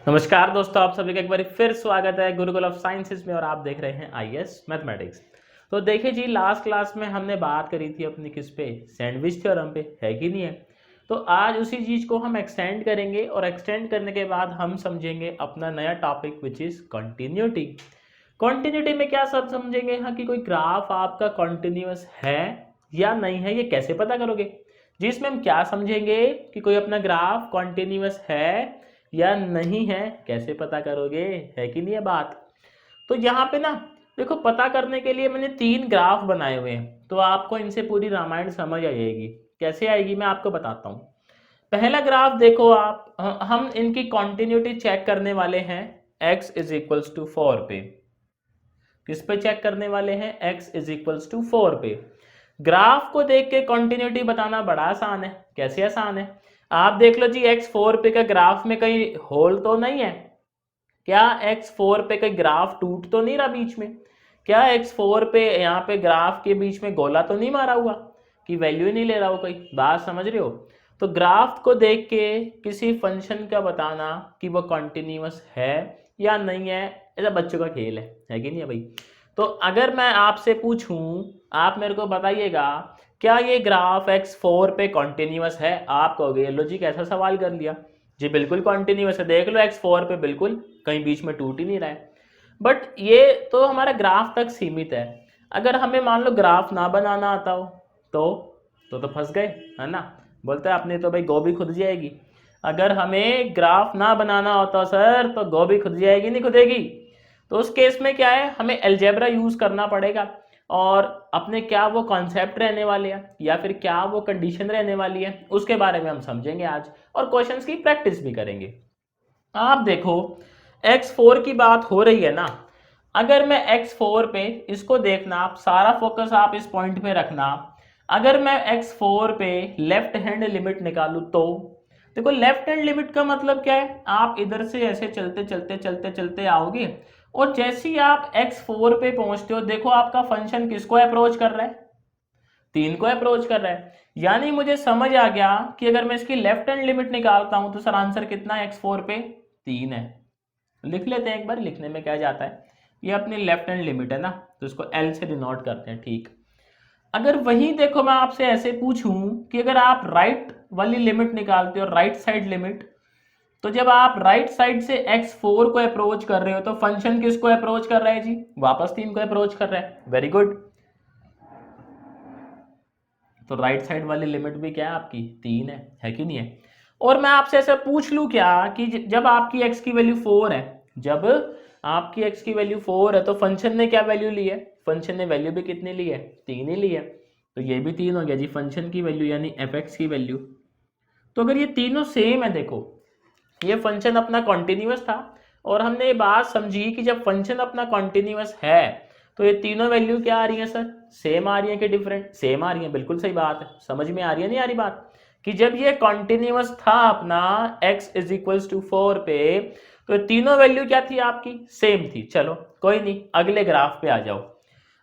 नमस्कार दोस्तों, आप सभी का एक बार फिर स्वागत है गुरुकुल ऑफ साइंसेज में और आप देख रहे हैं आईएएस मैथमेटिक्स। तो देखिए जी, लास्ट क्लास में हमने बात करी थी अपनी किस पे, सैंडविच थ्योरम पे, है कि नहीं है। तो आज उसी चीज़ को हम एक्सटेंड करेंगे और एक्सटेंड करने के बाद हम समझेंगे अपना नया topic which is continuity. Continuity में क्या सब समझेंगे, हाँ, कि कोई ग्राफ आपका कंटिन्यूअस है या नहीं है, ये कैसे पता करोगे। जिसमें हम क्या समझेंगे कि कोई अपना ग्राफ कंटिन्यूअस है या नहीं है, कैसे पता करोगे, है कि नहीं है बात। तो यहाँ पे ना देखो, पता करने के लिए मैंने 3 ग्राफ बनाए हुए हैं, तो आपको इनसे पूरी रामायण समझ आ जाएगी। कैसे आएगी मैं आपको बताता हूँ। पहला ग्राफ देखो आप, हम इनकी कॉन्टिन्यूटी चेक करने वाले हैं x इज इक्वल्स टू 4 पे। किस पे चेक करने वाले हैं, x इज इक्वल्स टू 4 पे। ग्राफ को देख के कॉन्टिन्यूटी बताना बड़ा आसान है। कैसे आसान है, आप देख लो जी, x4 पे का ग्राफ में कहीं होल तो नहीं है क्या, x4 पे कहीं ग्राफ टूट तो नहीं रहा बीच में क्या, x4 पे यहाँ पे ग्राफ के बीच में गोला तो नहीं मारा हुआ कि वैल्यू ही नहीं ले रहा हो, कोई बात समझ रहे हो। तो ग्राफ को देख के किसी फंक्शन का बताना कि वो कंटिन्यूअस है या नहीं है, ऐसा बच्चों का खेल है कि नहीं है भाई। तो अगर मैं आपसे पूछूं, आप मेरे को बताइएगा क्या ये ग्राफ x4 पे कॉन्टिन्यूअस है, आप कहोगे लो जी कैसा सवाल कर लिया जी, बिल्कुल कॉन्टिन्यूअस है, देख लो x4 पे बिल्कुल कहीं बीच में टूट ही नहीं रहा है। बट ये तो हमारा ग्राफ तक सीमित है। अगर हमें मान लो ग्राफ ना बनाना आता हो तो फंस गए, है ना। बोलते हैं आपने तो भाई गोभी खुद जाएगी। अगर हमें ग्राफ ना बनाना होता सर तो गोभी खुद जाएगी नहीं खुदेगी। तो उस केस में क्या है, हमें अलजेब्रा यूज करना पड़ेगा और अपने क्या वो कॉन्सेप्ट रहने वाले हैं या फिर क्या वो कंडीशन रहने वाली है, उसके बारे में हम समझेंगे आज और क्वेश्चंस की प्रैक्टिस भी करेंगे। आप देखो, x4 की बात हो रही है ना। अगर मैं x4 पे, इसको देखना आप, सारा फोकस आप इस पॉइंट पे रखना। अगर मैं x4 पे लेफ्ट हैंड लिमिट निकालूं तो देखो, लेफ्ट हैंड लिमिट का मतलब क्या है, आप इधर से ऐसे चलते चलते चलते चलते आओगे और जैसे ही आप x4 पे पहुंचते हो, देखो आपका फंक्शन किसको अप्रोच कर रहा है, 3 को अप्रोच कर रहा है। यानी मुझे समझ आ गया कि अगर मैं इसकी लेफ्ट हैंड लिमिट निकालता हूं तो सर आंसर कितना है, x4 पे 3 है। लिख लेते हैं एक बार, लिखने में क्या जाता है, ये अपनी लेफ्ट हैंड लिमिट है ना, तो इसको L से डिनोट करते हैं, ठीक। अगर वही देखो मैं आपसे ऐसे पूछूं कि अगर आप राइट वाली लिमिट निकालते हो, राइट साइड लिमिट, तो जब आप राइट साइड से x4 को अप्रोच कर रहे हो तो फंक्शन किसको अप्रोच कर रहा है जी, वापस 3 को अप्रोच कर रहा है, वेरी गुड। तो राइट साइड वाली लिमिट भी क्या है आपकी, 3 है कि नहीं है। और मैं आपसे ऐसा पूछ लूं क्या कि जब आपकी x की वैल्यू 4 है, जब आपकी x की वैल्यू 4 है तो फंक्शन ने क्या वैल्यू ली है, फंक्शन ने वैल्यू भी कितनी ली है, 3 ही ली है। तो ये भी 3 हो गया जी फंक्शन की वैल्यू यानी fx की वैल्यू। तो अगर ये तीनों सेम है, देखो ये फंक्शन अपना कॉन्टिन्यूअस था और हमने ये बात समझी कि जब फंक्शन अपना कॉन्टिन्यूअस है तो ये तीनों वैल्यू क्या आ रही है सर, सेम आ रही है कि डिफरेंट, सेम आ रही है, बिल्कुल सही बात है। समझ में आ रही है नहीं आ रही बात, कि जब ये कॉन्टिन्यूअस था अपना x इज इक्वल्स टू 4 पे, तो तीनों वैल्यू क्या थी आपकी, सेम थी। चलो कोई नहीं, अगले ग्राफ पे आ जाओ,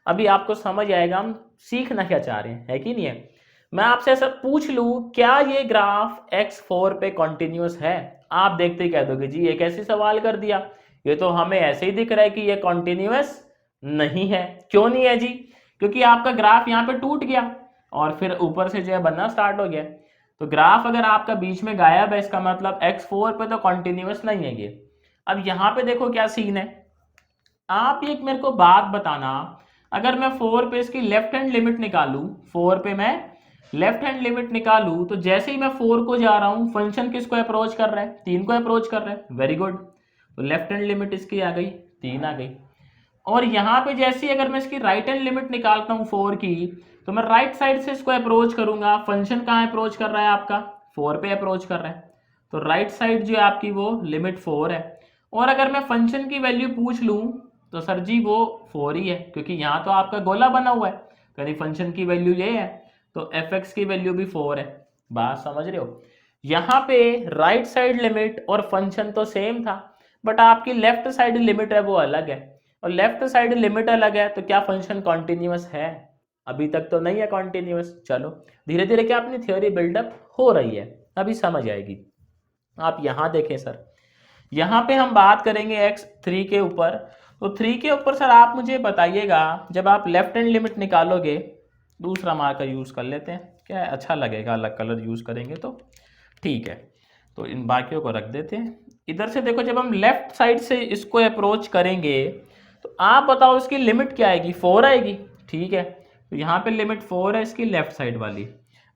अभी आपको समझ आएगा हम सीखना क्या चाह रहे हैं, है कि नहीं है। मैं आपसे ऐसा पूछ लूं क्या ये ग्राफ x4 पे कॉन्टिन्यूअस है, आप देखते ही कह दोगे जी ये कैसे सवाल कर दिया, ये तो हमें ऐसे ही दिख रहा है कि ये कॉन्टिन्यूअस नहीं है। क्यों नहीं है जी, क्योंकि आपका ग्राफ यहाँ पे टूट गया और फिर ऊपर से जो है बनना स्टार्ट हो गया। तो ग्राफ अगर आपका बीच में गायब है, इसका मतलब x4 पे तो कॉन्टिन्यूअस नहीं है ये। अब यहाँ पे देखो क्या सीन है, आप एक मेरे को बात बताना, अगर मैं 4 पे इसकी लेफ्ट हैंड लिमिट निकालूं, 4 पे मैं लेफ्ट हैंड लिमिट निकालूं तो जैसे ही मैं 4 को जा रहा हूं फंक्शन किसको अप्रोच कर रहा है, 3 को अप्रोच कर रहा है, वेरी गुड। तो लेफ्ट हैंड लिमिट इसकी आ गई, 3 आ गई। और यहाँ पे जैसे ही अगर मैं इसकी राइट हैंड लिमिट निकालता हूँ 4 की, तो मैं राइट साइड से इसको अप्रोच करूंगा, फंक्शन कहाँ अप्रोच कर रहा है आपका, 4 पे अप्रोच कर रहा है। तो राइट साइड जो है आपकी वो लिमिट 4 है। और अगर मैं फंक्शन की वैल्यू पूछ लूँ तो सर जी वो 4 ही है, क्योंकि यहाँ तो आपका गोला बना हुआ है, यानी फंक्शन की वैल्यू ये है, तो fx की वैल्यू भी 4 है। बात समझ रहे हो, यहाँ पे राइट साइड लिमिट और फंक्शन तो सेम था, बट आपकी लेफ्ट साइड लिमिट है वो अलग है, और लेफ्ट साइड लिमिट अलग है, तो क्या फंक्शन कॉन्टिन्यूअस है, अभी तक तो नहीं है कॉन्टिन्यूअस। चलो धीरे धीरे क्या अपनी थ्योरी बिल्डअप हो रही है, अभी समझ आएगी। आप यहाँ देखें सर, यहाँ पे हम बात करेंगे एक्स 3 के ऊपर। तो 3 के ऊपर सर आप मुझे बताइएगा, जब आप लेफ्ट हैंड लिमिट निकालोगे, दूसरा मार्कर यूज़ कर लेते हैं, क्या है अच्छा लगेगा, अलग कलर यूज़ करेंगे तो ठीक है। तो इन बाकियों को रख देते हैं। इधर से देखो, जब हम लेफ्ट साइड से इसको अप्रोच करेंगे तो आप बताओ इसकी लिमिट क्या आएगी, 4 आएगी, ठीक है। तो यहाँ पे लिमिट 4 है इसकी लेफ्ट साइड वाली।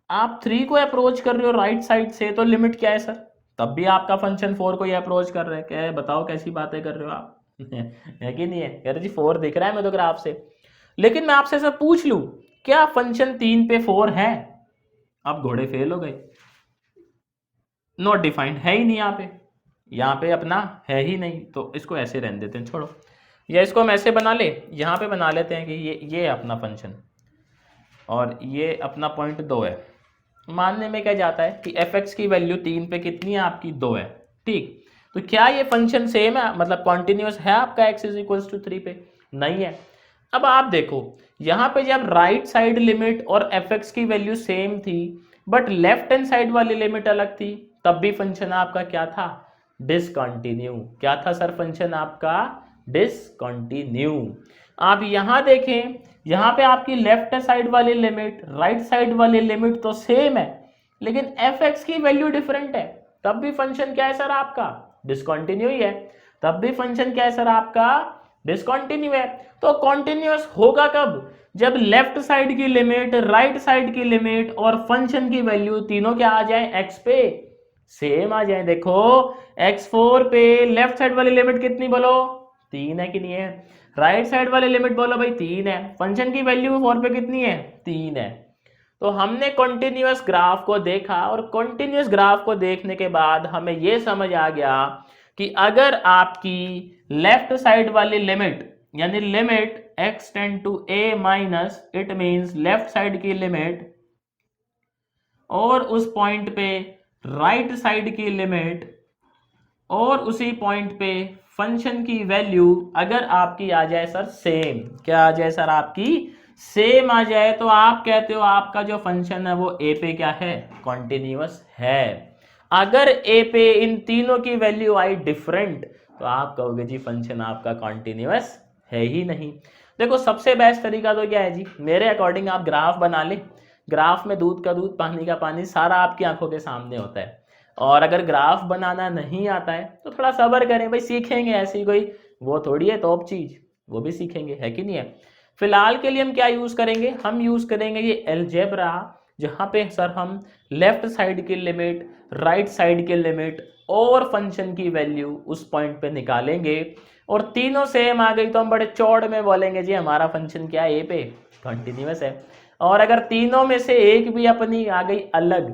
आप 3 को अप्रोच कर रहे हो राइट साइड से, तो लिमिट क्या है सर, तब भी आपका फंक्शन 4 को ही अप्रोच कर रहा है। क्या है बताओ, कैसी बातें कर रहे हो आप है कि नहीं है? कह रहे जी 4 दिख रहा है मैं तो ग्राफ से, लेकिन मैं आपसे सर पूछ लूं क्या फंक्शन 3 पे 4 है? आप घोड़े फेल हो गए। नॉट डिफाइंड है ही नहीं यहाँ पे अपना है ही नहीं, तो इसको ऐसे रहने देते हैं, छोड़ो। या इसको हम ऐसे बना ले, यहाँ पे बना लेते हैं कि ये अपना फंक्शन और ये अपना पॉइंट 2 है। मानने में क्या जाता है कि एफ एक्स की वैल्यू 3 पे कितनी है आपकी, 2 है, ठीक। तो क्या ये फंक्शन सेम है, मतलब कॉन्टिन्यूस है आपका एक्स इज इक्वल्स टू 3 पे? नहीं है। अब आप देखो यहाँ पे जब राइट साइड लिमिट और एफ एक्स की वैल्यू सेम थी बट लेफ्ट हैंड साइड वाली लिमिट अलग थी, तब भी फंक्शन आपका क्या था, डिसकंटिन्यू। क्या था सर फंक्शन आपका, डिसकंटिन्यू। आप यहां देखें, यहां पे आपकी लेफ्ट साइड वाली लिमिट राइट साइड वाली लिमिट तो सेम है, लेकिन एफ एक्स की वैल्यू डिफरेंट है, तब भी फंक्शन क्या है सर आपका, डिसकंटिन्यू ही है। तब भी फंक्शन क्या है सर आपका, डिसकंटिन्यू है। तो कॉन्टिन्यूअस होगा कब, जब लेफ्ट साइड की लिमिट राइट साइड की लिमिट और फंक्शन की वैल्यू तीनों क्या आ जाए, एक्स पे सेम आ जाए। देखो x4 पे लेफ्ट साइड वाली लिमिट कितनी बोलो, 3 है कि नहीं है, राइट साइड वाली लिमिट बोलो भाई 3 है, फंक्शन की वैल्यू 4 पे कितनी है, 3 है। तो हमने कॉन्टिन्यूअस ग्राफ को देखा और कॉन्टिन्यूअस ग्राफ को देखने के बाद हमें यह समझ आ गया कि अगर आपकी लेफ्ट साइड वाली लिमिट यानी limit x tend to a minus, it means left side की लिमिट और उस पॉइंट पे राइट साइड की लिमिट और उसी पॉइंट पे फंक्शन की वैल्यू अगर आपकी आ जाए सर सेम, क्या आ जाए सर आपकी सेम आ जाए, तो आप कहते हो आपका जो फंक्शन है वो ए पे क्या है, कॉन्टिन्यूअस है। अगर ए पे इन तीनों की वैल्यू आई डिफरेंट, तो आप कहोगे जी फंक्शन आपका कॉन्टिन्यूअस है ही नहीं। देखो सबसे बेस्ट तरीका तो क्या है जी, मेरे अकॉर्डिंग आप ग्राफ बना ले, ग्राफ में दूध का दूध पानी का पानी सारा आपकी आंखों के सामने होता है। और अगर ग्राफ बनाना नहीं आता है तो थोड़ा सब्र करें भाई, सीखेंगे, ऐसी कोई वो थोड़ी है टॉप चीज, वो भी सीखेंगे, है कि नहीं है। फिलहाल के लिए हम क्या यूज करेंगे, हम यूज करेंगे ये अलजेब्रा, जहां पे सर हम लेफ्ट साइड की लिमिट राइट साइड की लिमिट और फंक्शन की वैल्यू उस पॉइंट पे निकालेंगे और तीनों सेम आ गई तो हम बड़े चौड़ में बोलेंगे जी हमारा फंक्शन क्या है, ए पे कंटिन्यूअस है। और अगर तीनों में से एक भी अपनी आ गई अलग,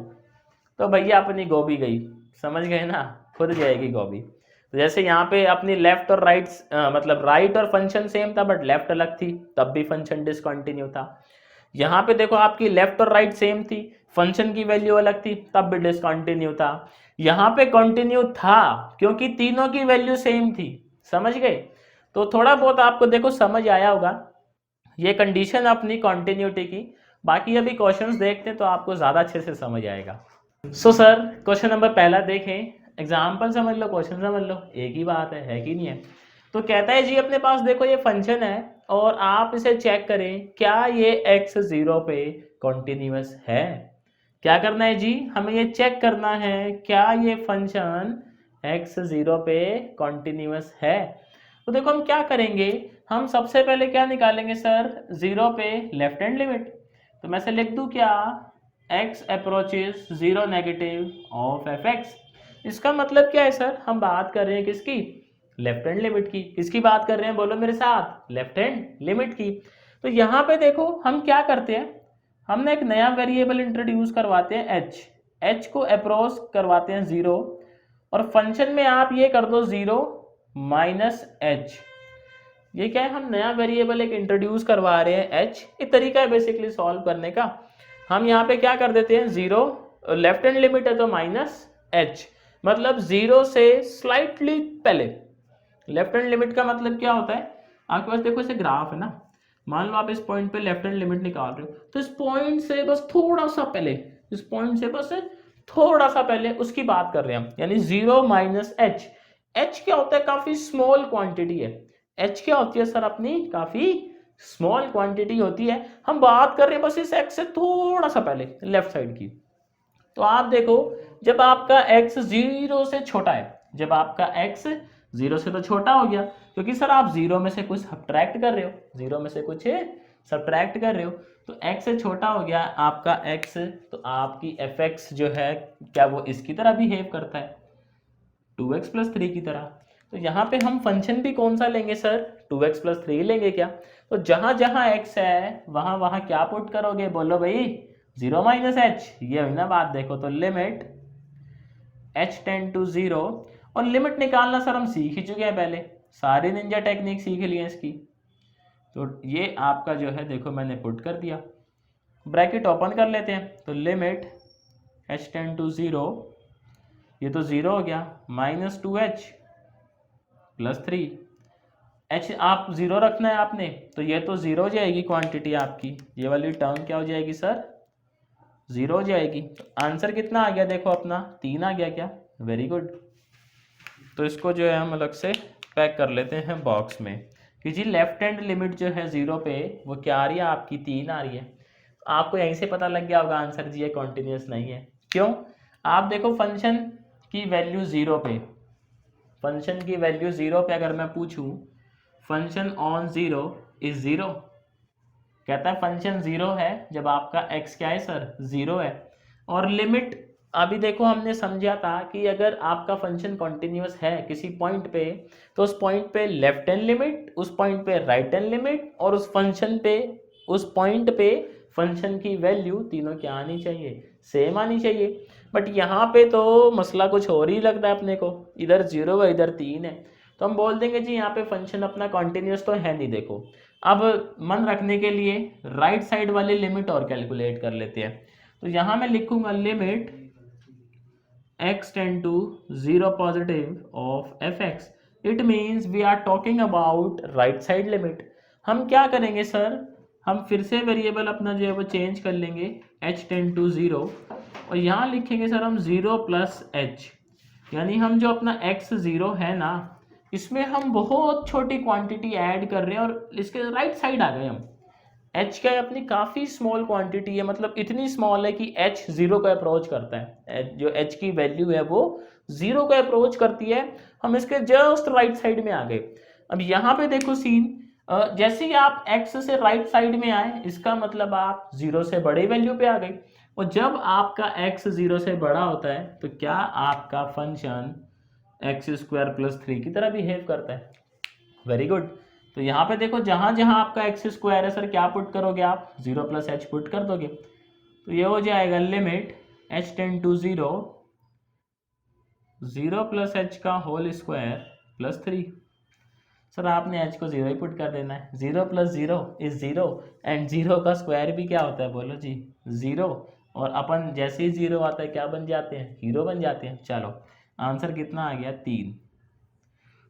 तो भैया अपनी गोभी गई, समझ गए ना, खुद जाएगी गोभी। तो जैसे यहाँ पे अपनी लेफ्ट और राइट मतलब राइट और फंक्शन सेम था बट लेफ्ट अलग थी, तब भी फंक्शन डिसकंटिन्यू था। यहाँ पे देखो आपकी लेफ्ट और राइट सेम थी, फंक्शन की वैल्यू अलग थी, तब भी डिसकंटिन्यू था। यहाँ पे कंटिन्यू था क्योंकि तीनों की वैल्यू सेम थी, समझ गए। तो थोड़ा बहुत आपको देखो समझ आया होगा ये कंडीशन अपनी कंटिन्यूटी की। बाकी अभी क्वेश्चंस देखते हैं तो आपको ज्यादा अच्छे से समझ आएगा। सो सर क्वेश्चन नंबर पहला देखें, एग्जाम्पल समझ लो क्वेश्चन समझ लो, एक ही बात है कि नहीं है। तो कहता है जी अपने पास देखो ये फंक्शन है और आप इसे चेक करें क्या ये x 0 पे कॉन्टिन्यूअस है। क्या करना है जी, हमें ये चेक करना है क्या ये फंक्शन x 0 पे कॉन्टिन्यूअस है। तो देखो हम क्या करेंगे, हम सबसे पहले क्या निकालेंगे सर, 0 पे लेफ्ट हैंड लिमिट। तो मैं से लिख दूं क्या, x approaches 0 negative of F x. इसका मतलब क्या है सर, हम बात कर रहे हैं किसकी, लेफ्ट हैंड लिमिट की। किसकी बात कर रहे हैं बोलो मेरे साथ, लेफ्ट हैंड लिमिट की। तो यहाँ पे देखो हम क्या करते हैं, हमने एक नया वेरिएबल इंट्रोड्यूस करवाते हैं h को अप्रोच करवाते हैं 0 और फंक्शन में आप ये कर दो 0 माइनस h। ये क्या है, हम नया वेरिएबल एक इंट्रोड्यूस करवा रहे हैं h। ये तरीका है बेसिकली सॉल्व करने का। हम यहाँ पे क्या कर देते हैं 0, लेफ्ट हैंड लिमिट है तो माइनस h, मतलब 0 से स्लाइटली पहले। लेफ्ट हैंड लिमिट का मतलब क्या होता है, आपके पास देखो इसे ग्राफ है ना, मान लो आप इस पॉइंट पे लेफ्ट हैंड लिमिट निकाल रहे हो तो इस पॉइंट से बस थोड़ा सा पहले, इस पॉइंट से बस थोड़ा सा पहले उसकी बात कर रहे हैं हम, यानी 0 माइनस h। एच क्या होता है, काफी स्मॉल क्वांटिटी है। एच क्या होती है सर, अपनी काफी स्मॉल क्वांटिटी होती है। हम बात कर रहे हैं बस इस एक्स से थोड़ा सा पहले लेफ्ट साइड की। तो आप देखो, जब आपका एक्स जीरो से छोटा है, जब आपका एक्स जीरो से तो छोटा हो गया, क्योंकि सर आप जीरो में से कुछ सब्ट्रैक्ट कर रहे हो, जीरो में से कुछ सब्ट्रैक्ट कर रहे हो, तो एक्स से छोटा हो गया आपका एक्स, तो आपकी एफ एक्स जो है क्या वो इसकी तरह बिहेव करता है, 2x प्लस थ्री की तरह। तो यहाँ पे हम फंक्शन भी कौन सा लेंगे सर, 2x प्लस थ्री लेंगे क्या। तो जहां जहां x है वहां वहां क्या पुट करोगे, बोलो भाई, 0 माइनस एच, ये हुई ना बात। देखो तो लिमिट h टेंड टू 0, और लिमिट निकालना सर हम सीख ही चुके हैं पहले, सारी निंजा टेक्निक सीख ली है इसकी। तो ये आपका जो है देखो मैंने पुट कर दिया, ब्रैकेट ओपन कर लेते हैं, तो लिमिट h टेंड टू 0, ये तो 0 हो गया, माइनस 2h प्लस 3, h आप 0 रखना है आपने, तो ये तो 0 हो जाएगी क्वांटिटी आपकी, ये वाली टर्म क्या हो जाएगी सर, 0 हो जाएगी। तो आंसर कितना आ गया देखो अपना, 3 आ गया क्या, वेरी गुड। तो इसको जो है हम अलग से पैक कर लेते हैं बॉक्स में कि जी लेफ्ट हैंड लिमिट जो है 0 पे वो क्या आ रही है आपकी, 3 आ रही है। आपको यहीं से पता लग गया होगा आंसर जी ये कॉन्टिन्यूस नहीं है। क्यों, आप देखो फंक्शन की वैल्यू 0 पे, फंक्शन की वैल्यू 0 पे अगर मैं पूछूं फंक्शन ऑन 0 इज 0, कहता है फंक्शन 0 है जब आपका x क्या है सर, 0 है। और लिमिट अभी देखो हमने समझा था कि अगर आपका फंक्शन कॉन्टिन्यूस है किसी पॉइंट पे, तो उस पॉइंट पे लेफ्ट हैंड लिमिट, उस पॉइंट पे राइट हैंड लिमिट, और उस फंक्शन पे, उस पॉइंट पे फंक्शन की वैल्यू तीनों क्या आनी चाहिए, सेम आनी चाहिए। बट यहाँ पे तो मसला कुछ और ही लगता है अपने को, इधर 0 है इधर 3 है, तो हम बोल देंगे जी यहाँ पे फंक्शन अपना कॉन्टिन्यूस तो है नहीं। देखो अब मन रखने के लिए राइट साइड वाली लिमिट और कैलकुलेट कर लेते हैं। तो यहाँ मैं लिखूंगा limit x tend to 0 positive of F x, it means we are talking about right side limit. हम क्या करेंगे सर, हम फिर से वेरिएबल अपना जो है वो चेंज कर लेंगे, h टेंड टू 0, और यहाँ लिखेंगे सर हम 0 प्लस h, यानी हम जो अपना x 0 है ना, इसमें हम बहुत छोटी क्वांटिटी ऐड कर रहे हैं और इसके राइट साइड आ गए हम। h क्या है, अपनी काफ़ी स्मॉल क्वांटिटी है, मतलब इतनी स्मॉल है कि h 0 को अप्रोच करता है, जो h की वैल्यू है वो 0 को अप्रोच करती है, हम इसके जस्ट राइट साइड में आ गए। अब यहाँ पे देखो सीन, जैसे ही आप x से राइट साइड में आए इसका मतलब आप 0 से बड़े वैल्यू पे आ गए, और जब आपका x 0 से बड़ा होता है तो क्या आपका फंक्शन एक्स स्क्वायर प्लस 3 की तरह बिहेव करता है। Very good. तो यहाँ पे देखो जहां जहां आपका एक्स स्क्वायर है सर क्या पुट करोगे आप, 0 प्लस एच पुट कर दोगे, तो ये हो जाएगा limit h tend to 0, 0 plus h का होल स्क्वायर प्लस 3। सर आपने h को 0 ही पुट कर देना है, 0 प्लस 0 इज 0, एंड 0 का स्क्वायर भी क्या होता है बोलो जी, 0, और अपन जैसे ही 0 आता है क्या बन जाते हैं, हीरो बन जाते हैं। चलो आंसर कितना आ गया, 3।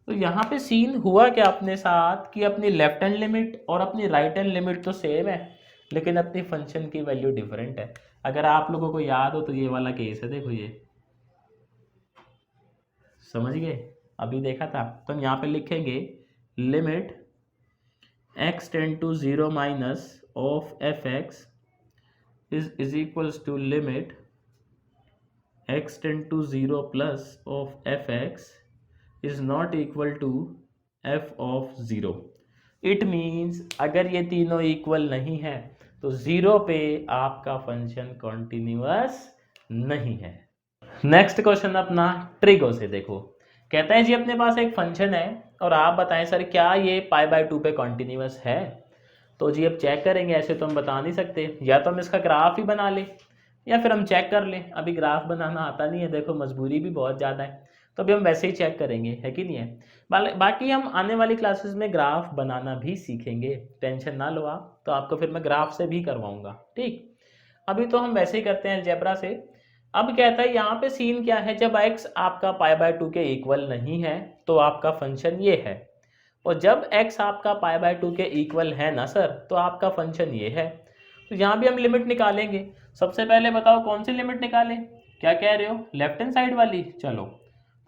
तो यहाँ पे सीन हुआ क्या अपने साथ कि अपनी लेफ्ट हैंड लिमिट और अपनी राइट हैंड लिमिट तो सेम है, लेकिन अपनी फंक्शन की वैल्यू डिफरेंट है। अगर आप लोगों को याद हो तो ये वाला केस है, देखो ये समझ गए, अभी देखा था। तो हम यहाँ पे लिखेंगे limit x tend to 0 minus of F x is equals to limit x tend to 0 plus of F x is not equal to f of 0। It means अगर ये तीनों इक्वल नहीं है तो 0 पे आपका फंक्शन कॉन्टिन्यूअस नहीं है। नेक्स्ट क्वेश्चन अपना ट्रिगो से देखो, कहता है जी अपने पास एक फंक्शन है और आप बताएं सर क्या ये पाई बाय 2 पे कॉन्टिन्यूअस है। तो जी अब चेक करेंगे, ऐसे तो हम बता नहीं सकते, या तो हम इसका ग्राफ ही बना ले या फिर हम चेक कर लें। अभी ग्राफ बनाना आता नहीं है, देखो मजबूरी भी बहुत ज़्यादा है, तो अभी हम वैसे ही चेक करेंगे, है कि नहीं है। बाकी हम आने वाली क्लासेस में ग्राफ बनाना भी सीखेंगे, टेंशन ना लो आप, तो आपको फिर मैं ग्राफ से भी करवाऊंगा, ठीक। अभी तो हम वैसे ही करते हैं अलजेब्रा से। अब कहता है यहाँ पे सीन क्या है, जब x आपका पाई बाय 2 के इक्वल नहीं है तो आपका फंक्शन ये है, और जब x आपका पाई बाय 2 के इक्वल है ना सर तो आपका फंक्शन ये है। तो यहाँ भी हम लिमिट निकालेंगे। सबसे पहले बताओ कौन सी लिमिट निकालें, क्या कह रहे हो, लेफ्ट हैंड साइड वाली। चलो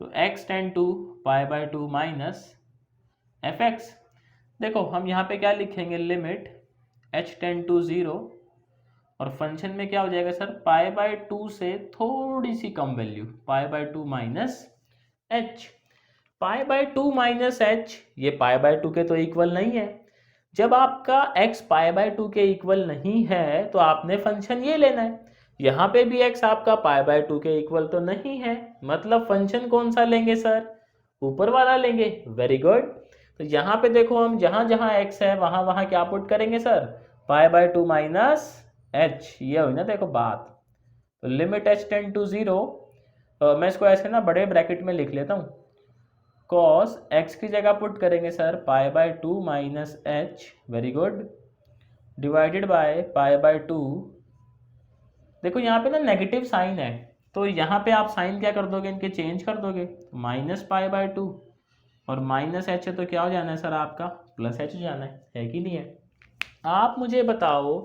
तो x tend to pi by two minus f x. देखो हम यहाँ पे क्या लिखेंगे, लिमिट h टेंड टू 0 और फंक्शन में क्या हो जाएगा सर, पाई बाय टू से थोड़ी सी कम value, pi by two minus h. Pi by two minus h, ये पाई बाय टू के तो इक्वल नहीं है। जब आपका x पाई बाय टू के इक्वल नहीं है तो आपने फंक्शन ये लेना है। यहाँ पे भी x आपका पाई बाय टू के इक्वल तो नहीं है, मतलब फंक्शन कौन सा लेंगे सर, ऊपर वाला लेंगे। Very good. तो यहाँ पे देखो हम जहाँ जहाँ x है वहाँ वहाँ क्या पुट करेंगे sir, pi by two minus h. ये हुई ना देखो बात। तो लिमिट h टेंड टू 0, मैं इसको ऐसे ना बड़े ब्रैकेट में लिख लेता हूँ, कॉस x की जगह पुट करेंगे sir pi by two minus H, very good, divided by pi by to. देखो यहाँ पे ना नेगेटिव साइन है, तो यहाँ पे आप साइन क्या कर दोगे, इनके चेंज कर दोगे, माइनस पाई बाय टू और माइनस एच है तो क्या हो जाना है सर आपका, प्लस एच हो जाना है कि नहीं है। आप मुझे बताओ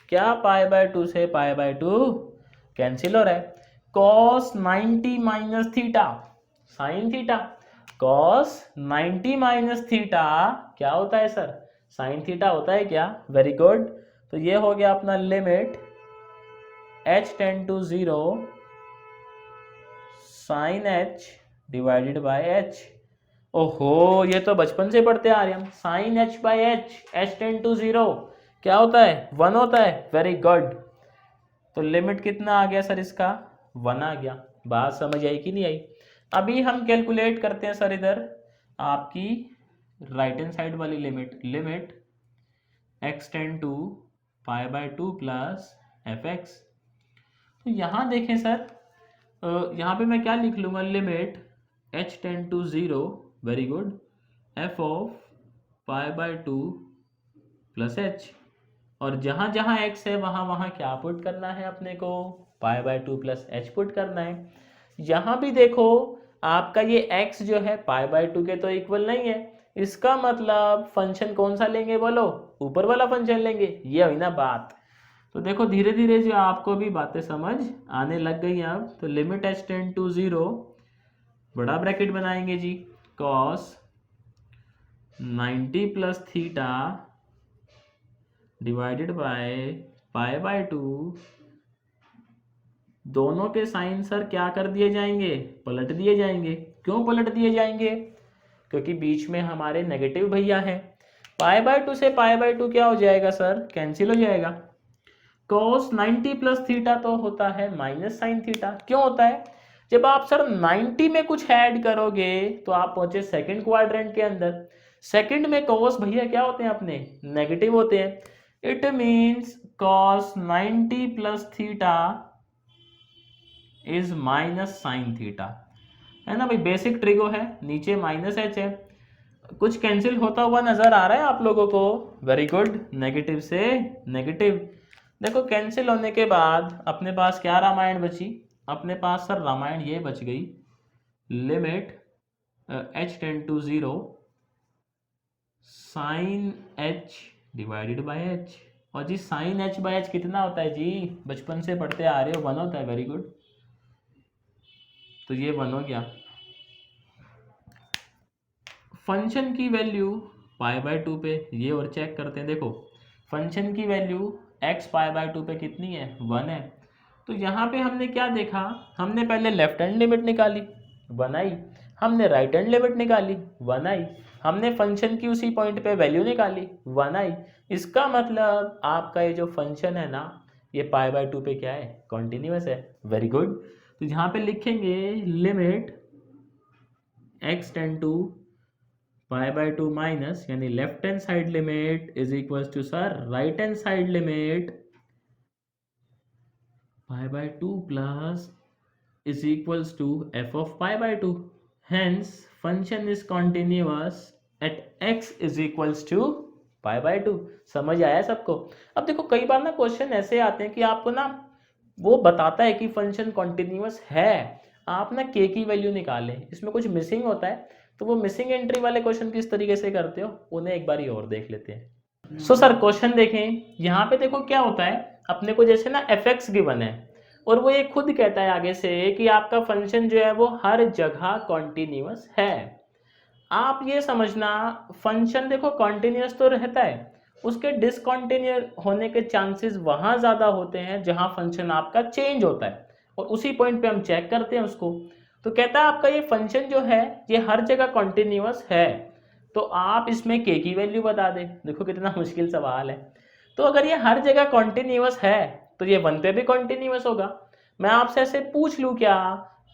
क्या पाई बाय टू से पाई बाय टू कैंसिल हो रहा है, cos 90 minus theta sine theta, cos 90 minus theta क्या होता है सर, साइन थीटा होता है क्या, वेरी गुड। तो ये हो गया अपना limit h tend to 0 sine h divided by h। ओहो, ये तो बचपन से पढ़ते आ रहे हम, sine h by h tend to 0 क्या होता है, 1 होता है, वेरी गुड। तो लिमिट कितना आ गया सर इसका, 1 आ गया। बात समझ आई कि नहीं आई। अभी हम कैलकुलेट करते हैं सर इधर आपकी राइट हैंड साइड वाली limit, limit x tend to pi by two plus f x. तो यहाँ देखें सर, यहाँ पे मैं क्या लिख लूँगा, limit h tend to 0, very good, f of pi by two plus h, और जहाँ जहाँ x है वहाँ वहाँ क्या पुट करना है अपने को, पाई by two plus h put करना है। यहाँ भी देखो आपका ये x जो है पाई बाय टू के तो इक्वल नहीं है, इसका मतलब फंक्शन कौन सा लेंगे बोलो, ऊपर वाला फंक्शन लेंगे। ये हुई ना बात। तो देखो धीरे धीरे जो आपको भी बातें समझ आने लग गई अब। तो लिमिट h टेंड टू 0, बड़ा ब्रैकेट बनाएंगे जी, cos 90 plus theta divided by pi by two. दोनों के साइन सर क्या कर दिए जाएंगे, पलट दिए जाएंगे। क्यों पलट दिए जाएंगे, क्योंकि बीच में हमारे नेगेटिव भैया हैं। पाई बाय टू से पाई बाय टू क्या हो जाएगा सर, कैंसिल हो जाएगा। cos 90 प्लस थीटा तो होता है माइनस साइन थीटा। क्यों होता है, जब आप सर 90 में कुछ ऐड करोगे तो आप पहुंचे सेकंड क्वाड्रेंट के अंदर। सेकंड में cos भैया क्या होते हैं अपने, नेगेटिव होते हैं। It means cos 90 plus theta is minus sine theta, है ना भाई, बेसिक ट्रिगो है, नीचे माइनस एच है। कुछ कैंसिल होता हुआ नजर आ रहा है आप लोगों को, वेरी गुड, नेगेटिव से नेगेटिव। देखो कैंसिल होने के बाद अपने पास क्या रामायण बची, अपने पास सर रामायण ये बच गई, limit h tend to 0 sine h divided by h। और जी साइन h बाय h कितना होता है जी, बचपन से पढ़ते आ रहे हो, 1 होता है, वेरी गुड। तो ये 1 हो गया। फंक्शन की वैल्यू पाई बाय टू पे, ये और चेक करते हैं। देखो फंक्शन की value x pi by to पे कितनी है, 1 है। तो यहाँ पे हमने क्या देखा, हमने पहले लेफ्ट हैंड लिमिट निकाली 1 आई, हमने राइट हैंड लिमिट निकाली 1 आई, हमने फंक्शन की उसी पॉइंट पे वैल्यू निकाली 1 आई। इसका मतलब आपका ये जो फंक्शन है ना, ये पाई बाय टू पे क्या है, कॉन्टिन्यूस है, वेरी गुड। तो यहाँ पे लिखेंगे limit x tend to pi by two minus, यानी left hand side limit is equal to sir right hand side limit pi by two plus is equals to f of pi by 2. Hence, function is continuous at x is equals to pi by 2. समझ आया सबको। अब देखो कई बार ना question ऐसे आते हैं कि आपको ना वो बताता है कि फंक्शन कॉन्टिन्यूस है, आप ना k की वैल्यू निकालें, इसमें कुछ मिसिंग होता है। तो वो मिसिंग एंट्री वाले क्वेश्चन किस तरीके से करते हो, उन्हें एक बार और देख लेते हैं। सो सर क्वेश्चन देखें, यहाँ पे देखो क्या होता है, अपने को जैसे ना एफ एक्स गिवन है, और वो ये खुद कहता है आगे से कि आपका फंक्शन जो है वो हर जगह कॉन्टिन्यूअस है। आप ये समझना, फंक्शन देखो कॉन्टिन्यूअस तो रहता है, उसके डिसकॉन्टिन्यू होने के चांसेस वहाँ ज़्यादा होते हैं जहाँ फंक्शन आपका चेंज होता है, और उसी पॉइंट पे हम चेक करते हैं उसको। तो कहता है आपका ये फंक्शन जो है ये हर जगह कॉन्टिन्यूअस है, तो आप इसमें के की वैल्यू बता दें। देखो कितना मुश्किल सवाल है। तो अगर ये हर जगह कॉन्टिन्यूअस है तो ये वन पे भी कॉन्टिन्यूअस होगा। मैं आपसे ऐसे पूछ लूँ क्या,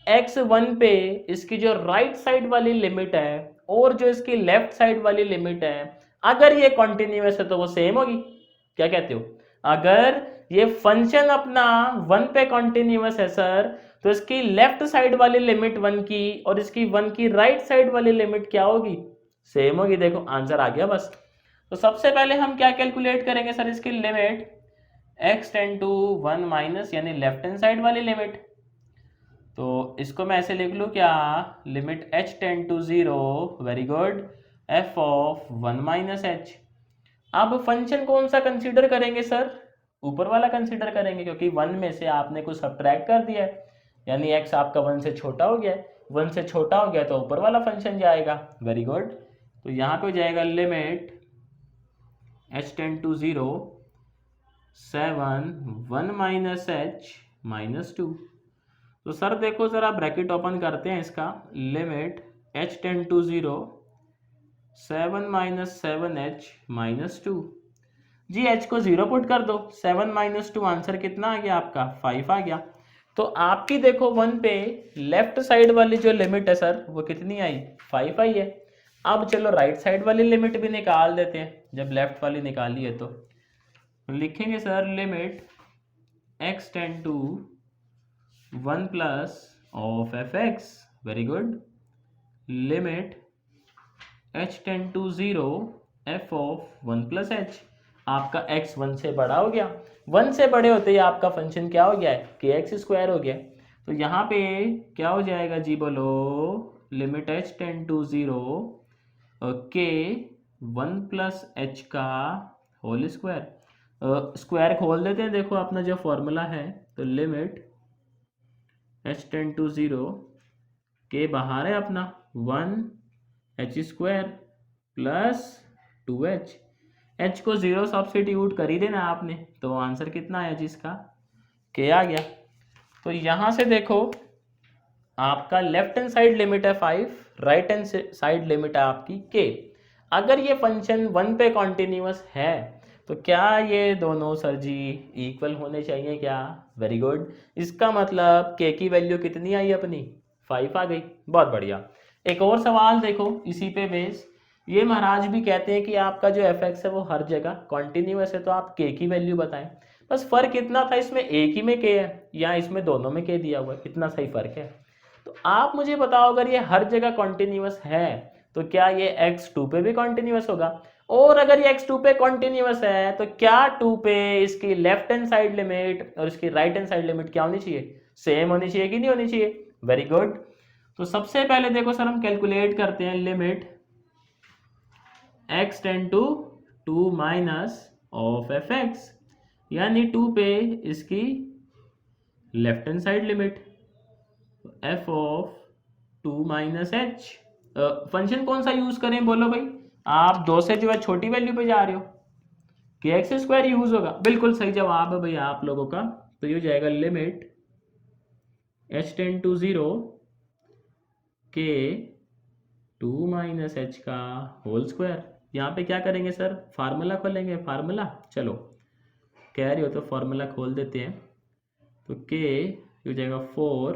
एक्स वन पे इसकी जो राइट साइड वाली लिमिट है और जो इसकी लेफ्ट साइड वाली लिमिट है, अगर ये कॉन्टिन्यूअस है तो वो सेम होगी। क्या कहते हो? अगर ये फंक्शन अपना वन पे कॉन्टिन्यूअस है सर, तो इसकी लेफ्ट साइड वाली लिमिट वन की और इसकी वन की राइट साइड वाली लिमिट क्या होगी? सेम होगी। देखो आंसर आ गया बस। तो सबसे पहले हम क्या कैलकुलेट करेंगे सर, इसकी limit x tend to one minus यानी लेफ्ट हैंड साइड वाली लिमिट। तो इसको मैं ऐसे लिख लूँ क्या, limit h tend to zero, very good, f of one minus h. अब फंक्शन कौन सा कंसीडर करेंगे सर? ऊपर वाला कंसीडर करेंगे, क्योंकि वन में से आपने कुछ सब्ट्रैक्ट कर दिया है, यानी x आपका वन से छोटा हो गया है। वन से छोटा हो गया तो ऊपर वाला फंक्शन जाएगा। Very good. तो यहाँ पे जाएगा limit h tend to zero, seven one minus h minus two. तो सर देखो जरा ब्रैकेट ओपन करते हैं इसका, limit h tend to zero, seven minus seven h minus two. जी h को जीरो पुट कर दो, सेवन माइनस टू, आंसर कितना आ गया आपका? 5 आ गया। तो आपकी देखो वन पे लेफ्ट साइड वाली जो लिमिट है सर वो कितनी आई? 5 आई है। अब चलो राइट साइड वाली लिमिट भी निकाल देते हैं, जब लेफ्ट वाली निकाली है तो लिखेंगे sir limit x tend to one plus of F x, very good, limit h tend to zero, f of one plus h. आपका x वन से बड़ा हो गया, वन से बड़े होते ही आपका फंक्शन क्या हो गया है? के एक्स स्क्वायर हो गया। तो यहाँ पे क्या हो जाएगा जी बोलो, limit h tend to zero k one plus h का होल स्क्वायर। स्क्वायर खोल देते हैं, देखो अपना जो फॉर्मूला है, तो limit h tend to zero, k बाहर है अपना one h square plus two h, h को जीरो सब्स्टिट्यूट कर ही देना आपने, तो आंसर कितना आया जिसका? के आ गया। तो यहाँ से देखो आपका लेफ्ट हैंड साइड लिमिट है 5, राइट हैंड साइड लिमिट है आपकी के। अगर ये फंक्शन वन पे कॉन्टिन्यूअस है तो क्या ये दोनों सर जी इक्वल होने चाहिए क्या? Very good. इसका मतलब के की वैल्यू कितनी आई अपनी? 5 आ गई। बहुत बढ़िया। एक और सवाल देखो इसी पे बेस, ये महाराज भी कहते हैं कि आपका जो एफ एक्स है वो हर जगह कॉन्टिन्यूअस है, तो आप के की वैल्यू बताएं। बस फर्क इतना था, इसमें एक ही में के है या इसमें दोनों में के दिया हुआ है, इतना सही फर्क है। तो आप मुझे बताओ अगर ये हर जगह कॉन्टिन्यूअस है तो क्या ये x2 पे भी कॉन्टिन्यूअस होगा? और अगर ये x2 पे कॉन्टिन्यूअस है तो क्या 2 पे इसकी लेफ्ट हैंड साइड लिमिट और इसकी राइट हैंड साइड लिमिट क्या होनी चाहिए? सेम होनी चाहिए कि नहीं होनी चाहिए? Very good. तो सबसे पहले देखो सर हम कैलकुलेट करते हैं limit x tend to two minus of F x, यानी 2 पे इसकी left hand side limit, f of two minus h. Function कौन सा यूज करें बोलो भाई? आप दो से जो है छोटी वैल्यू पे जा रहे हो, के एक्स स्क्वायर यूज होगा। बिल्कुल सही जवाब है भाई आप लोगों का। तो ये हो जाएगा limit h tend to zero k two minus h का होल स्क्वायर। यहाँ पे क्या करेंगे सर? फार्मूला खोलेंगे। फार्मूला, चलो कह रही हो तो फार्मूला खोल देते हैं। तो के हो जाएगा 4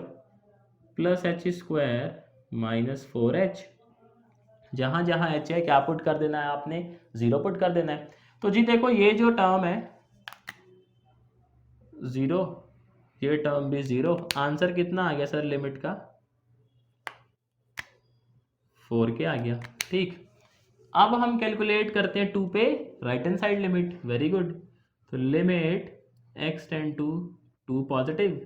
plus H square minus 4h। जहाँ जहाँ h है क्या पुट कर देना है आपने? जीरो पुट कर देना है। तो जी देखो ये जो टर्म है जीरो, ये टर्म भी जीरो। आंसर कितना आ गया सर लिमिट का? 4k आ गया। ठीक, अब हम कैलकुलेट करते हैं 2 पे right hand side limit. Very good. तो limit x tend to two positive,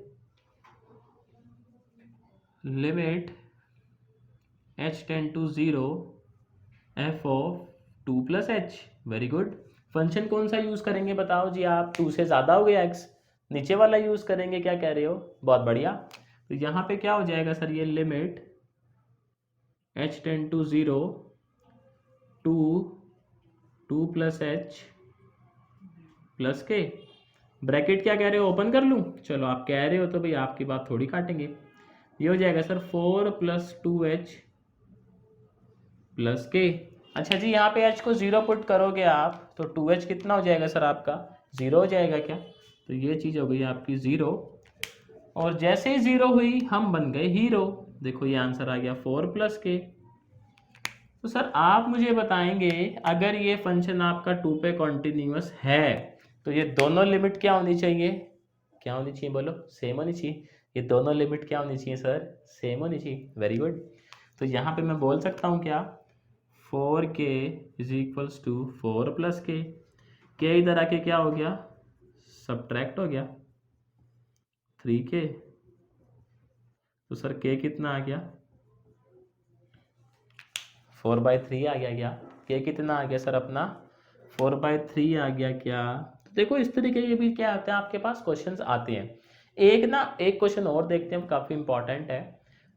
limit h tend to zero, f of two plus h. Very good. Function कौन सा यूज करेंगे बताओ जी आप? 2 से ज्यादा हो गया x? नीचे वाला यूज़ करेंगे, क्या कह रहे हो, बहुत बढ़िया। तो यहाँ पे क्या हो जाएगा सर, ये limit h tend to 0 two 2 plus h plus k, bracket क्या कह रहे हो, ओपन कर लूँ, चलो आप कह रहे हो तो भाई आपकी बात थोड़ी काटेंगे। ये हो जाएगा सर 4 प्लस 2h प्लस के। अच्छा जी, यहाँ पे h को 0 पुट करोगे आप तो 2h कितना हो जाएगा सर आपका, 0 हो जाएगा क्या, तो ये चीज़ हो गई आपकी 0। और जैसे ही 0 हुई हम बन गए हीरो। देखो ये आंसर आ गया 4 प्लस के। तो सर आप मुझे बताएंगे, अगर ये फंक्शन आपका 2 पे कॉन्टिन्यूस है तो ये दोनों लिमिट क्या होनी चाहिए, क्या होनी चाहिए बोलो, सेम होनी चाहिए। ये दोनों लिमिट क्या होनी चाहिए सर, सेम होनी चाहिए। Very good. तो यहाँ पे मैं बोल सकता हूँ क्या, 4k is equals to 4 plus के इधर आके क्या हो गया, सब्ट्रैक्ट हो गया 3k। तो सर k कितना आ गया, 4/3 आ गया क्या, k कितना आ गया सर अपना 4/3 आ गया क्या। तो देखो इस तरीके के भी क्या आते हैं आपके पास क्वेश्चंस आते हैं। एक क्वेश्चन और देखते हैं, काफ़ी इंपॉर्टेंट है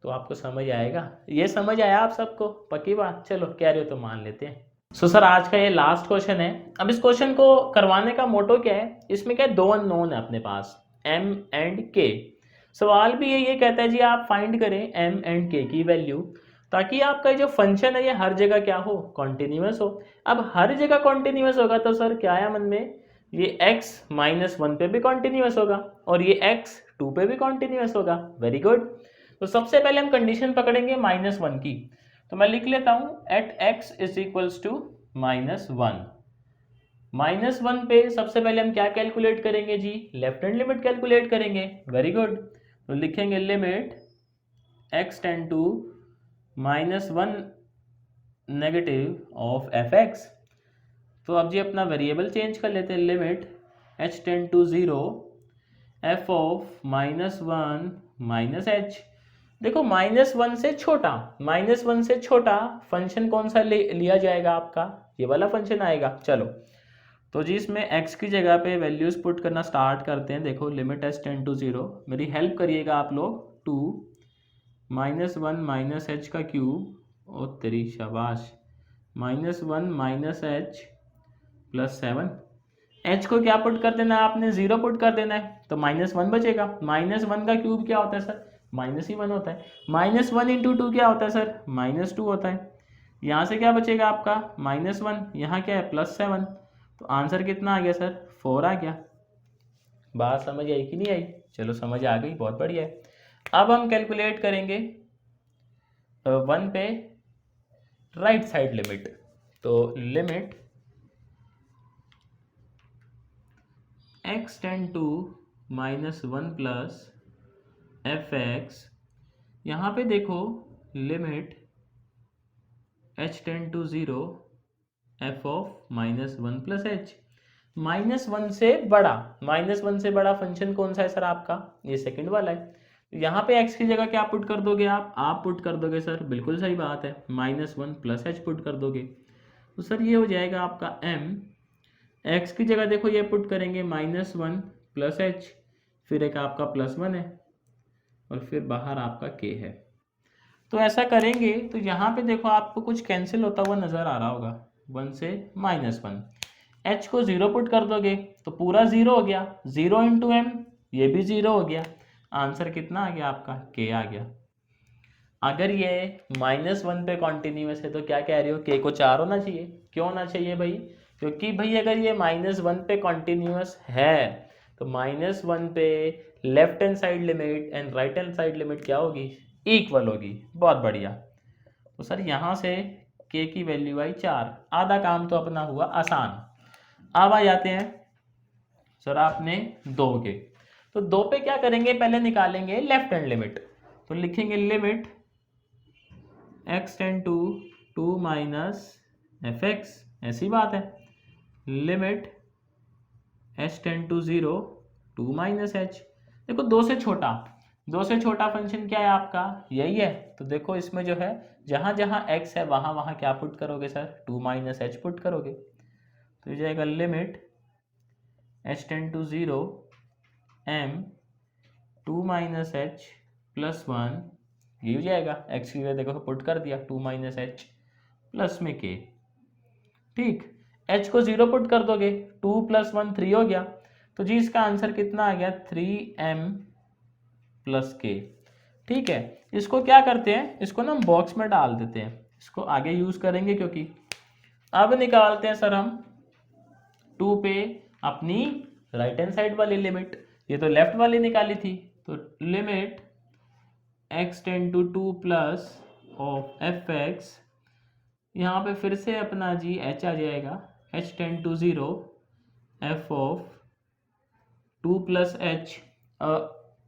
तो आपको समझ आएगा। ये समझ आया आप सबको, पक्की बात, चलो कह रहे हो तो मान लेते हैं। सो सर आज का ये लास्ट क्वेश्चन है। अब इस क्वेश्चन को करवाने का मोटो क्या है, इसमें क्या है, 2 अननोन है अपने पास, m एंड k। सवाल भी ये कहता है जी आप फाइंड करें m एंड k की वैल्यू, ताकि आपका जो फंक्शन है ये हर जगह क्या हो, कॉन्टिन्यूस हो। अब हर जगह कॉन्टिन्यूस होगा तो सर क्या है मन में, ये x -1 पे भी कॉन्टिन्यूस होगा और ये x 2 पे भी कॉन्टिन्यूस होगा। Very good. तो सबसे पहले हम कंडीशन पकड़ेंगे -1 की। तो मैं लिख लेता हूं at x is equals to -1। -1 पे सबसे पहले हम क्या कैलकुलेट करेंगे जी, लेफ्ट हैंड लिमिट कैलकुलेट करेंगे। Very good. तो लिखेंगे limit x tend to -1 negative of fx। तो अब जी अपना वेरिएबल चेंज कर लेते हैं, limit h tend to 0 f of -1 -h। देखो -1 से छोटा, -1 से छोटा फंक्शन कौन सा लिया जाएगा आपका, ये वाला फंक्शन आएगा। चलो तो जी इसमें x की जगह पे वैल्यूज पुट करना स्टार्ट करते हैं। देखो लिमिट h टेंड टू 0, मेरी हेल्प करिएगा आप लोग, 2 -1 -h का क्यूब, ओ तेरी शाबाश, -1 -h प्लस 7। h को क्या पुट कर देना है आपने, 0 पुट कर देना है तो -1 बचेगा। -1 का क्यूब क्या होता है सर, -1 होता है। -1 इंटू 2 क्या होता है सर, -2 होता है। यहाँ से क्या बचेगा आपका -1, यहाँ क्या है +7। तो आंसर कितना आ गया सर, 4 आ गया। बात समझ आई कि नहीं आई, चलो समझ आ गई, बहुत बढ़िया है। अब हम कैलकुलेट करेंगे 1 पे राइट साइड लिमिट। तो limit x tend to -1 plus fx, यहाँ पे देखो limit h tend to 0 f of -1 plus h। -1 से बड़ा, -1 से बड़ा फंक्शन कौन सा है सर आपका, ये सेकंड वाला है। यहाँ पे x की जगह क्या पुट कर दोगे आप पुट कर दोगे सर, बिल्कुल सही बात है, -1 प्लस h पुट कर दोगे। तो सर ये हो जाएगा आपका m, x की जगह देखो ये पुट करेंगे -1 प्लस h, फिर एक आपका +1 है और फिर बाहर आपका k है। तो ऐसा करेंगे तो यहाँ पे देखो आपको कुछ कैंसिल होता हुआ नजर आ रहा होगा, 1 से -1, h को 0 पुट कर दोगे तो पूरा 0 हो गया, 0 इंटू एम, ये भी 0 हो गया। आंसर कितना आ गया आपका, k आ गया। अगर ये -1 पे कॉन्टिन्यूस है तो क्या कह रहे हो, k को 4 होना चाहिए। क्यों होना चाहिए भाई, क्योंकि भाई अगर ये -1 पे कॉन्टिन्यूस है तो -1 पे left hand side limit and right hand side limit क्या होगी, इक्वल होगी। बहुत बढ़िया। तो सर यहाँ से k की वैल्यू आई 4, आधा काम तो अपना हुआ आसान। अब आ जाते हैं सर आपने 2 के। तो 2 पे क्या करेंगे, पहले निकालेंगे लेफ्ट हैंड लिमिट। तो लिखेंगे limit x tend to 2 minus fx, ऐसी बात है। Limit h tend to 0 2 minus h। देखो 2 से छोटा फंक्शन क्या है आपका, यही है। तो देखो इसमें जो है जहां जहां x है वहां वहां क्या पुट करोगे सर, 2 माइनस h पुट करोगे। तो ये जाएगा limit h tend to 0 M 2 minus H plus 1, ये हो जाएगा। एक्स की जगह देखो पुट कर दिया 2 माइनस एच प्लस में के। ठीक, h को 0 पुट कर दोगे, 2 प्लस 1 3 हो गया। तो जी इसका आंसर कितना आ गया 3m प्लस के। ठीक है, इसको क्या करते हैं, इसको ना हम बॉक्स में डाल देते हैं, इसको आगे यूज करेंगे क्योंकि अब निकालते हैं सर हम 2 पे अपनी राइट हैंड साइड वाली लिमिट, ये तो लेफ्ट वाली निकाली थी। तो limit x tend to 2 plus of F X, यहाँ पे फिर से अपना जी h आ जाएगा, h tend to 0 f of 2 plus H,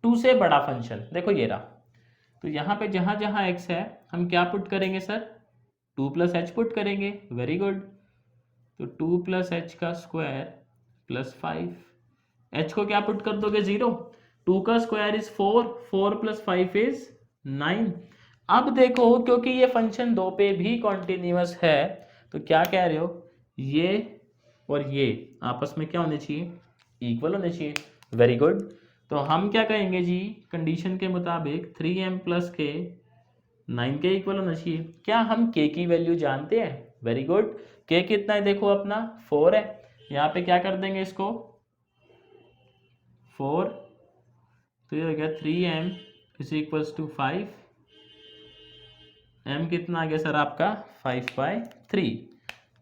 2 से बड़ा फंक्शन देखो ये रहा। तो यहाँ पे जहाँ जहाँ x है हम क्या पुट करेंगे सर, 2 प्लस एच पुट करेंगे। Very good. तो 2 प्लस एच का स्क्वायर प्लस 5, h को क्या पुट कर दोगे 0, 2 का स्क्वायर इज 4, 4 प्लस 5 इज 9। अब देखो क्योंकि ये फंक्शन 2 पे भी कॉन्टिन्यूअस है, तो क्या कह रहे हो, ये और ये आपस में क्या होने चाहिए, इक्वल होने चाहिए। Very good. तो हम क्या कहेंगे जी, कंडीशन के मुताबिक 3m प्लस के 9 के इक्वल होना चाहिए। क्या हम k की वैल्यू जानते हैं, वेरी गुड। k कितना है देखो अपना 4 है, यहाँ पे क्या कर देंगे इसको 4, तो ये हो गया 3m is equals to 5, m कितना आ गया सर आपका 5/3,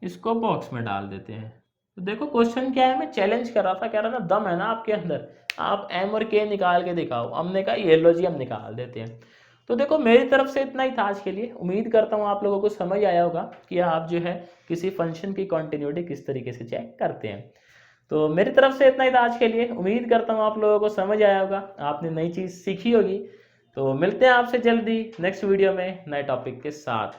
इसको बॉक्स में डाल देते हैं। तो देखो क्वेश्चन क्या है, मैं चैलेंज कर रहा था, कह रहा था दम है ना आपके अंदर, आप m और k निकाल के दिखाओ। हमने कहा ये लो जी हम निकाल देते हैं। तो देखो मेरी तरफ से इतना ही था आज के लिए। उम्मीद करता हूँ आप लोगों को समझ आया होगा कि आप जो है किसी फंक्शन की कॉन्टिन्यूटी किस तरीके से चेक करते हैं। तो मेरी तरफ से इतना ही था आज के लिए। उम्मीद करता हूँ आप लोगों को समझ आया होगा, आपने नई चीज़ सीखी होगी। तो मिलते हैं आपसे जल्दी नेक्स्ट वीडियो में नए टॉपिक के साथ।